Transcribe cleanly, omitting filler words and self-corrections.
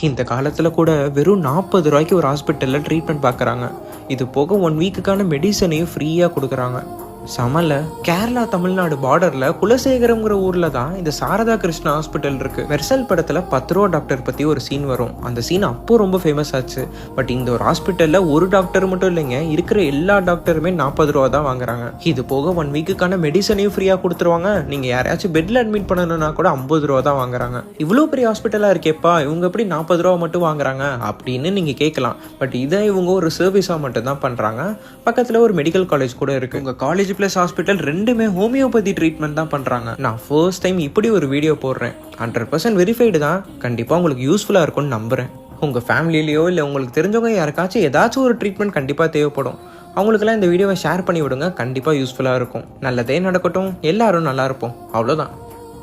இந்த காலத்தில் கூட வெறும் 40 ரூபாய்க்கு ஒரு ஹாஸ்பிட்டலில் ட்ரீட்மெண்ட் பார்க்குறாங்க. இது போக 1 வீக்குக்கான மெடிசனையும் ஃப்ரீயாக கொடுக்குறாங்க. சமல கேரளா தமிழ்நாடு பார்டர்ல குலசேகரம்ங்கிற ஊர்ல தான் இந்த சாரதா கிருஷ்ணா ஹாஸ்பிட்டல் இருக்கு. வெர்சல் படத்துல 10 ரூபா டாக்டர் பத்தி ஒரு சீன் வரும். அந்த சீன் அப்போ ரொம்ப ஃபேமஸ் ஆச்சு. பட் இந்த ஒரு ஹாஸ்பிட்டல்ல ஒரு டாக்டர் மட்டும் இல்லைங்க, இருக்கிற எல்லா டாக்டருமே 40 ரூபா தான் வாங்குறாங்க. இது போக 1 வீக்குக்கான மெடிசனையும் ஃப்ரீயா கொடுத்துருவாங்க. நீங்க யாரையாச்சும் பெட்ல அட்மிட் பண்ணணும்னா கூட 50 ரூபா தான் வாங்குறாங்க. இவ்வளவு பெரிய ஹாஸ்பிட்டலா இருக்கேப்பா, இவங்க எப்படி 40 ரூபா மட்டும் வாங்குறாங்க அப்படின்னு நீங்க கேட்கலாம். பட் இதை இவங்க ஒரு சர்வீஸா மட்டும் தான் பண்றாங்க. பக்கத்துல ஒரு மெடிக்கல் காலேஜ் கூட இருக்கு. உங்க காலேஜ் பிளஸ் ஹாஸ்பிட்டல் ரெண்டுமே ஹோமியோபதி ட்ரீட்மெண்ட் தான் பண்றாங்க. நான் ஃபர்ஸ்ட் டைம் இப்படி ஒரு வீடியோ போடுறேன். 100% வெரிஃபைடு தான். கண்டிப்பா உங்களுக்கு யூஸ்ஃபுல்லா இருக்கும்னு நம்புறேன். உங்க ஃபேமிலியிலயோ இல்லை உங்களுக்கு தெரிஞ்சவங்க யாருக்காச்சும் ஏதாச்சும் ஒரு ட்ரீட்மெண்ட் கண்டிப்பா தேவைப்படும். அவங்களுக்கெல்லாம் இந்த வீடியோவை ஷேர் பண்ணி விடுங்க. கண்டிப்பா யூஸ்ஃபுல்லா இருக்கும். நல்லதே நடக்கட்டும், எல்லாரும் நல்லா இருப்போம். அவ்வளோதான்.